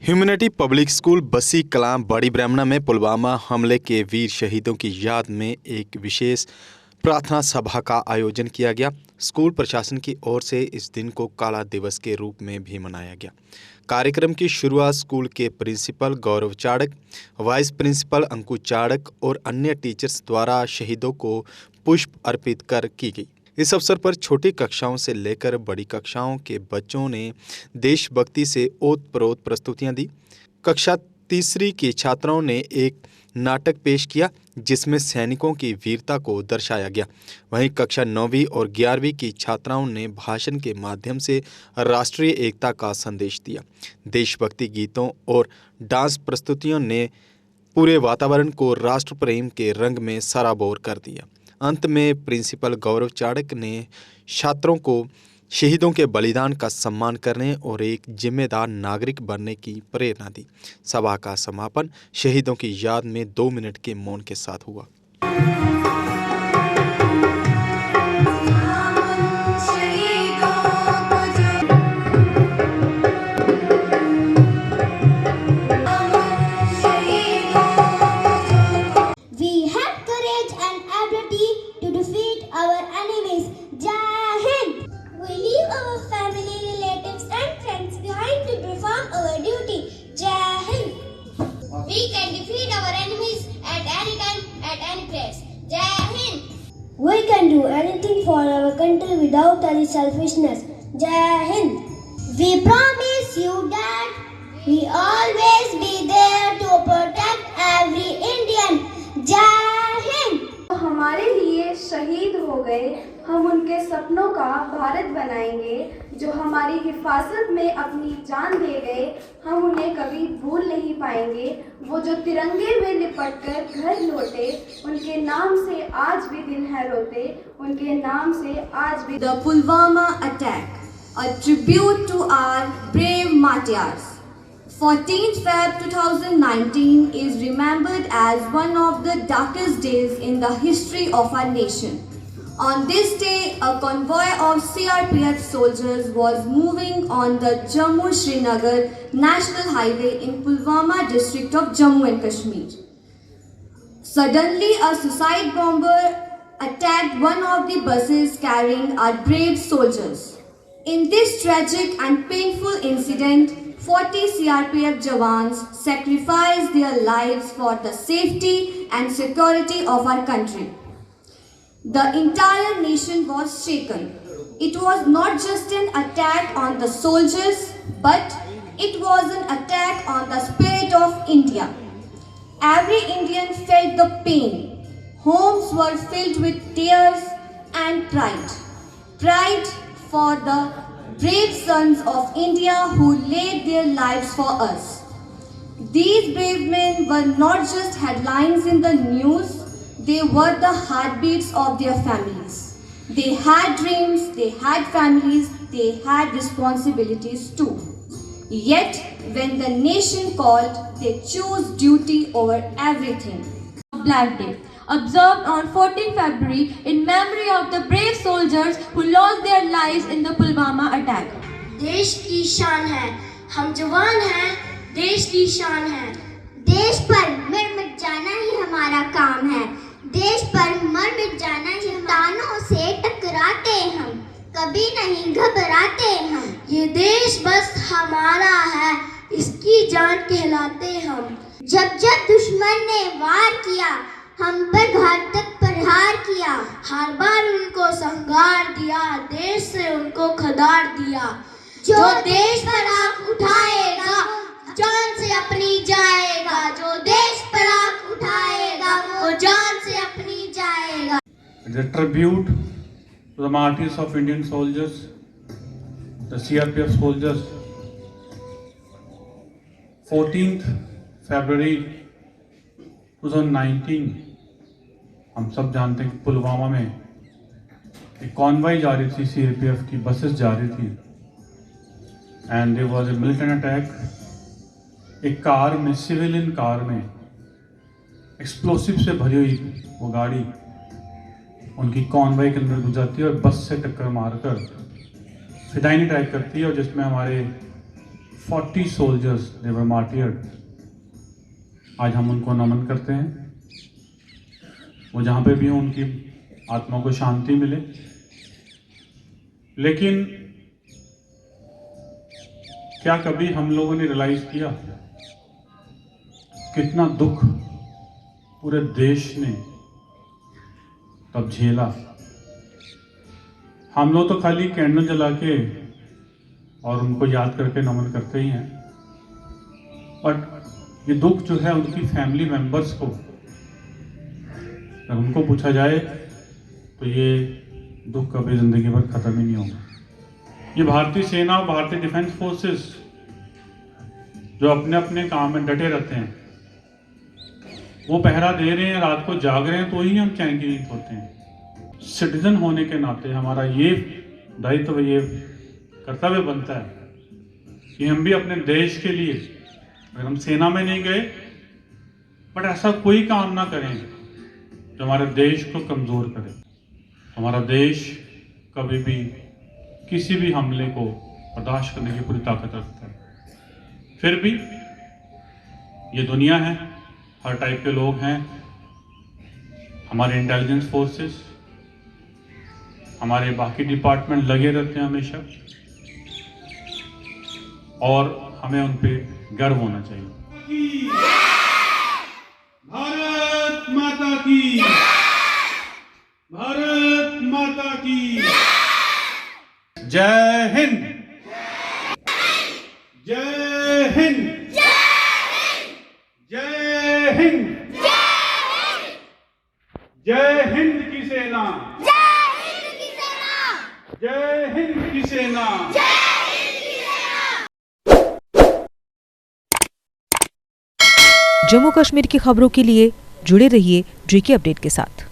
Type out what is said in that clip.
Humanity public school बसी कलां बड़ी ब्राह्मणा में पुलवामा हमले के वीर शहीदों की याद में एक विशेष प्रार्थना सभा का आयोजन किया गया। स्कूल प्रशासन की ओर से इस दिन को काला दिवस के रूप में भी मनाया गया। कार्यक्रम की शुरुआत स्कूल के प्रिंसिपल गौरव चाड़क, वाइस प्रिंसिपल अंकु चाड़क और अन्य टीचर्स द्वारा शहीदों को पुष्प अर्पित कर की गई। इस अवसर पर छोटी कक्षाओं से लेकर बड़ी कक्षाओं के बच्चों ने देशभक्ति से ओत-प्रोत प्रस्तुतियां दी। कक्षा तीसरी के छात्रों ने एक नाटक पेश किया जिसमें सैनिकों की वीरता को दर्शाया गया। वहीं कक्षा 9वीं और 11वीं की छात्राओं ने भाषण के माध्यम से राष्ट्रीय एकता का संदेश दिया। देशभक्ति गीतों और डांस प्रस्तुतियों ने पूरे वातावरण को राष्ट्र प्रेम के रंग में सराबोर कर दिया। अंत में प्रिंसिपल गौरव चाड़क ने छात्रों को शहीदों के बलिदान का सम्मान करने और एक जिम्मेदार नागरिक बनने की प्रेरणा दी। सभा का समापन शहीदों की याद में 2 मिनट के मौन के साथ हुआ। We can do anything for our country without any selfishness. Jai Hind. We promise you that we always be there to protect every Indian. Jai Hind. हमारे लिए शहीद हो गए, हम उनके सपनों का भारत बनाएंगे। जो हमारी हिफाजत में अपनी जान दे गए, हम उन्हें कभी भूल नहीं पाएंगे। वो जो तिरंगे में लिपटकर घर लौटे, उनके नाम से आज भी दिल है रोते, उनके नाम से आज भी। The Pulwama attack, a tribute to our brave martyrs. 14th Feb 2019 is remembered as one of the darkest days in the history of our nation. On this day, a convoy of CRPF soldiers was moving on the Jammu-Srinagar National Highway in Pulwama district of Jammu and Kashmir. Suddenly, a suicide bomber attacked one of the buses carrying our brave soldiers. In this tragic and painful incident, 40 CRPF Jawans sacrificed their lives for the safety and security of our country. The entire nation was shaken. It was not just an attack on the soldiers, but it was an attack on the spirit of India. Every Indian felt the pain. Homes were filled with tears and pride. Pride for the brave sons of India who laid their lives for us. These brave men were not just headlines in the news, they were the heartbeats of their families. They had dreams, they had families, they had responsibilities too. Yet, when the nation called, they chose duty over everything. Black Day, observed on 14 February in memory of the brave soldiers who lost their lives in the Pulwama attack. देश की शान है, हम जवान हैं, देश की शान है। देश पर मर मिट जाना ही हमारा काम है। देश पर मर मिट जाना ही तानों से टकराते हम, कभी नहीं घबराते हम। ये देश बस हमारा है, इसकी जान कहलाते हम। जब जब दुश्मन ने वार किया, हम पर घातक प्रहार किया, हर बार उनको संगार दिया, देश से उनको खदार दिया। जो देश पर आँख उठाएगा, जान से अपनी जाएगा। जो देश पर आँख उठाएगा, वो जान से अपनी जाएगा। The tribute to the martyrs of Indian soldiers, the CRPF soldiers. 14th February 2019, हम सब जानते हैं कि पुलवामा में एक कॉन्वॉय जा रही थी, CRPF की बसेस जा रही थी, and there was a militant attack. एक कार में, सिविलियन कार में एक्सप्लोसिव से भरी हुई वो गाड़ी उनकी कॉन्वॉय के अंदर घुस जाती है और बस से टक्कर मारकर फिदायनी अटैक करती है, और जिसमें हमारे 40 soldiers, they were martyred. आज हम उनको नमन करते हैं। वो जहाँ पे भी हो उनकी आत्मा को शांति मिले। लेकिन क्या कभी हम लोगों ने रियलाइज किया कितना दुख पूरे देश ने तब झेला? हम लोग तो खाली कैंडल जला के और उनको याद करके नमन करते ही हैं, बट ये दुख जो है उनकी फैमिली मेंबर्स को अगर उनको पूछा जाए तो ये दुख कभी ज़िंदगी भर ख़त्म ही नहीं होगा। ये भारतीय सेना और भारतीय डिफेंस फोर्सेस जो अपने अपने काम में डटे रहते हैं, वो पहरा दे रहे हैं, रात को जाग रहे हैं, तो ही हम चैन की नींद होते हैं। सिटीजन होने के नाते हमारा ये दायित्व, ये कर्तव्य बनता है कि हम भी अपने देश के लिए, अगर हम सेना में नहीं गए, बट ऐसा कोई काम ना करें जो हमारे देश को कमज़ोर करे। हमारा देश कभी भी किसी भी हमले को बर्दाश्त करने की पूरी ताकत रखता है। फिर भी ये दुनिया है, हर टाइप के लोग हैं। हमारे इंटेलिजेंस फोर्सेस, हमारे बाकी डिपार्टमेंट लगे रहते हैं हमेशा, और हमें उन पे गर्व होना चाहिए। भारत माता की, भारत माता की जय हिंद, जय हिंद, जय हिंद, जय हिंद की सेना, जय हिंद की सेना। जम्मू कश्मीर की खबरों के लिए जुड़े रहिए JK अपडेट के साथ।